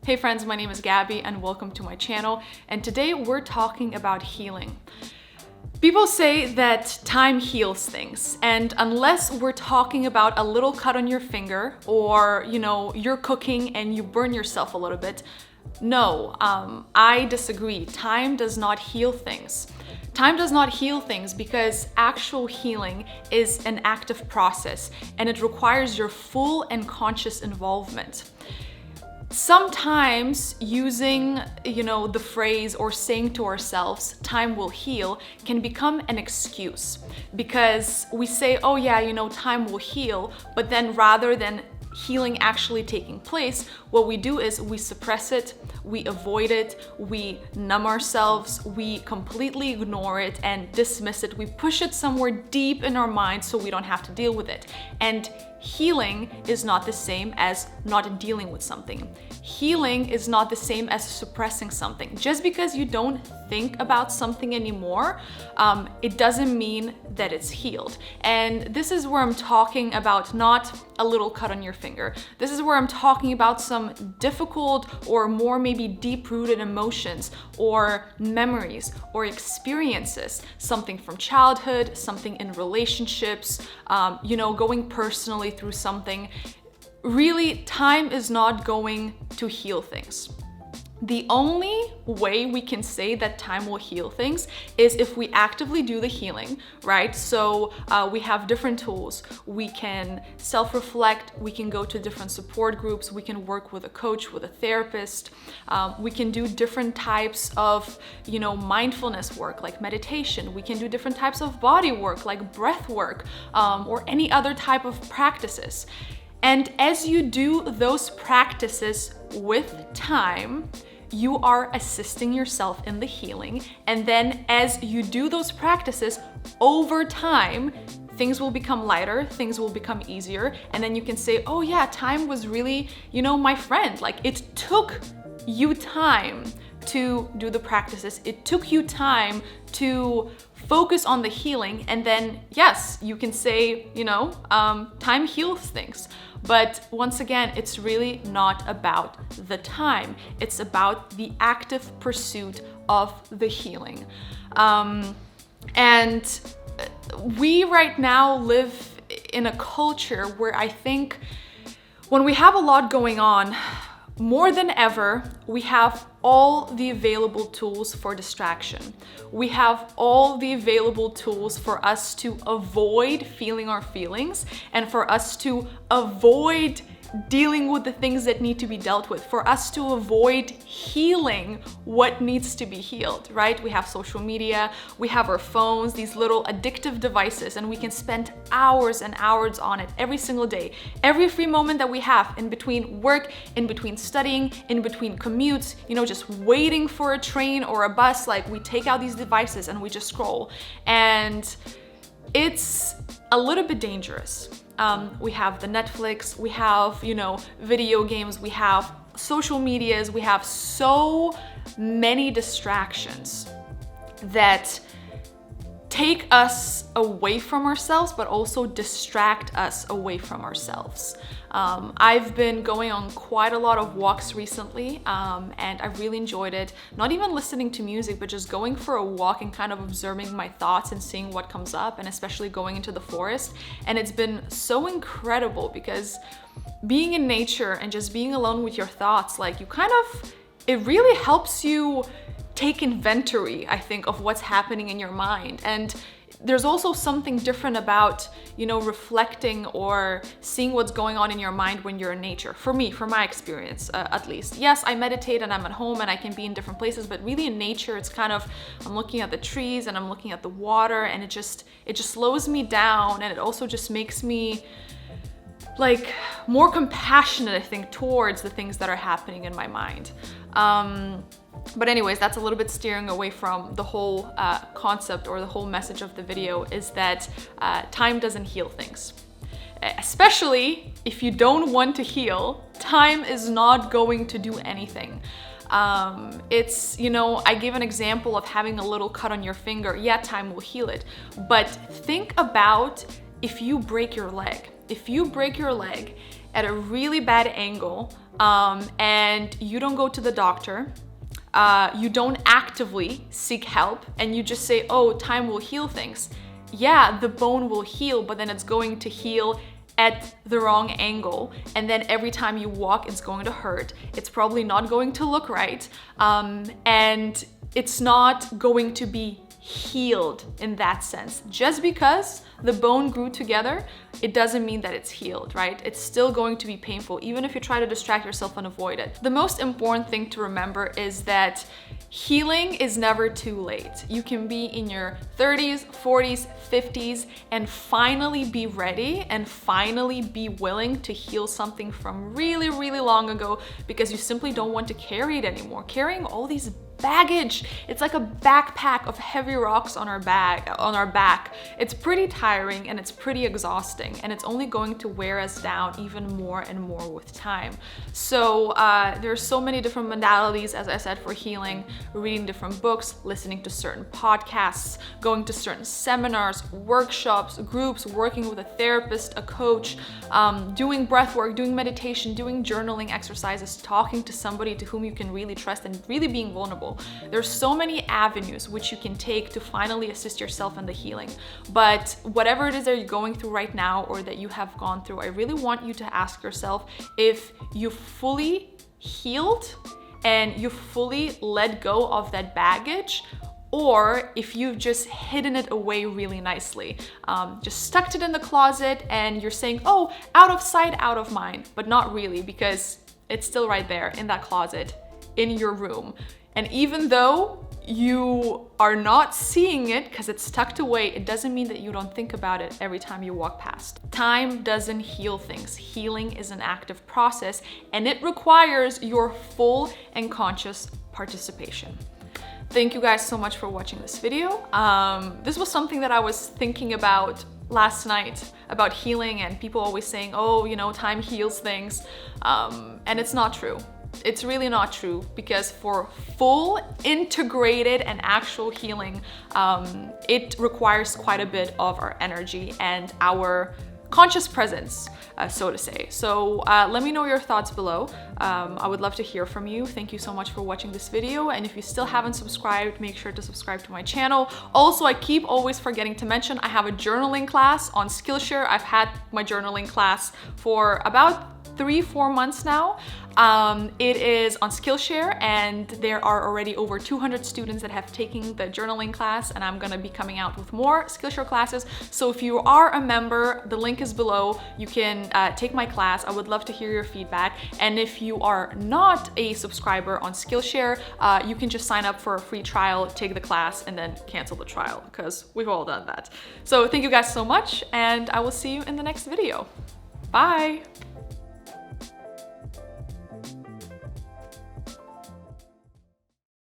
Hey friends, my name is Gabby and welcome to my channel. And today we're talking about healing. People say that time heals things, and unless we're talking about a little cut on your finger or, you're cooking and you burn yourself a little bit, no, I disagree. Time does not heal things. Time does not heal things because actual healing is an active process and it requires your full and conscious involvement. Sometimes using, the phrase or saying to ourselves, time will heal, can become an excuse because we say, oh yeah, time will heal, but then rather than healing actually taking place, what we do is we suppress it, we avoid it, we numb ourselves, we completely ignore it and dismiss it. We push it somewhere deep in our mind so we don't have to deal with it. And healing is not the same as not dealing with something. Healing is not the same as suppressing something. Just because you don't think about something anymore, it doesn't mean that it's healed. And this is where I'm talking about not a little cut on your finger. This is where I'm talking about some difficult or more maybe deep-rooted emotions or memories or experiences, something from childhood, something in relationships, going personally through something. Really, time is not going to heal things. The only way we can say that time will heal things is if we actively do the healing, right? So we have different tools. We can self-reflect, we can go to different support groups, we can work with a coach, with a therapist, we can do different types of, mindfulness work like meditation, we can do different types of body work like breath work, or any other type of practices. And as you do those practices with time, you are assisting yourself in the healing. And then as you do those practices over time, things will become lighter, things will become easier. And then you can say, oh yeah, time was really, my friend. Like it took you time to do the practices. It took you time to focus on the healing. And then, yes, you can say, time heals things. But once again, it's really not about the time. It's about the active pursuit of the healing. And we right now live in a culture where I think when we have a lot going on, more than ever, we have all the available tools for distraction. We have all the available tools for us to avoid feeling our feelings and for us to avoid dealing with the things that need to be dealt with, for us to avoid healing what needs to be healed, right? We have social media, we have our phones, these little addictive devices, and we can spend hours and hours on it every single day. Every free moment that we have in between work, in between studying, in between commutes, just waiting for a train or a bus, like we take out these devices and we just scroll. And it's a little bit dangerous. We have the Netflix, we have, video games, we have social medias, we have so many distractions that take us away from ourselves, but also distract us away from ourselves. I've been going on quite a lot of walks recently, and I really enjoyed it. Not even listening to music, but just going for a walk and kind of observing my thoughts and seeing what comes up, and especially going into the forest. And it's been so incredible because being in nature and just being alone with your thoughts, like it really helps you take inventory, I think, of what's happening in your mind. And there's also something different about, reflecting or seeing what's going on in your mind when you're in nature. For me, from my experience, at least. Yes, I meditate and I'm at home and I can be in different places, but really in nature, it's kind of, I'm looking at the trees and I'm looking at the water, and it just slows me down, and it also just makes me more compassionate, I think, towards the things that are happening in my mind. But anyways, that's a little bit steering away from the whole concept or the whole message of the video, is that time doesn't heal things. Especially if you don't want to heal, time is not going to do anything. It's, I gave an example of having a little cut on your finger. Yeah, time will heal it. But think about if you break your leg. If you break your leg at a really bad angle, and you don't go to the doctor, you don't actively seek help, and you just say, oh, time will heal things. Yeah, the bone will heal, but then it's going to heal at the wrong angle, and then every time you walk it's going to hurt. It's probably not going to look right, and it's not going to be healed in that sense. Just because the bone grew together, it doesn't mean that it's healed, right? It's still going to be painful, even if you try to distract yourself and avoid it. The most important thing to remember is that healing is never too late. You can be in your 30s, 40s, 50s, and finally be ready and finally be willing to heal something from really, really long ago, because you simply don't want to carry it anymore. Carrying all these baggage, it's like a backpack of heavy rocks on our back. It's pretty tiring and it's pretty exhausting, and it's only going to wear us down even more and more with time. So there's so many different modalities, as I said, for healing: reading different books, listening to certain podcasts, going to certain seminars, workshops, groups, working with a therapist, a coach, doing breath work, doing meditation, doing journaling exercises, talking to somebody to whom you can really trust, and really being vulnerable. There's so many avenues which you can take to finally assist yourself in the healing. But whatever it is that you're going through right now, or that you have gone through, I really want you to ask yourself if you fully healed and you fully let go of that baggage, or if you've just hidden it away really nicely. Just stuck it in the closet and you're saying, oh, out of sight, out of mind, but not really, because it's still right there in that closet, in your room. And even though you are not seeing it because it's tucked away, it doesn't mean that you don't think about it every time you walk past. Time doesn't heal things. Healing is an active process, and it requires your full and conscious participation. Thank you guys so much for watching this video. This was something that I was thinking about last night, about healing, and people always saying, oh, you know, time heals things. And it's not true. It's really not true, because for full, integrated, and actual healing, it requires quite a bit of our energy and our conscious presence, so to say. So let me know your thoughts below. I would love to hear from you. Thank you so much for watching this video, and if you still haven't subscribed, make sure to subscribe to my channel. Also, I keep always forgetting to mention, I have a journaling class on Skillshare. I've had my journaling class for about 3-4 months now. It is on Skillshare, and there are already over 200 students that have taken the journaling class, and I'm gonna be coming out with more Skillshare classes. So if you are a member, the link is below. You can take my class. I would love to hear your feedback. And if you are not a subscriber on Skillshare, you can just sign up for a free trial, take the class, and then cancel the trial, because we've all done that. So thank you guys so much, and I will see you in the next video. Bye!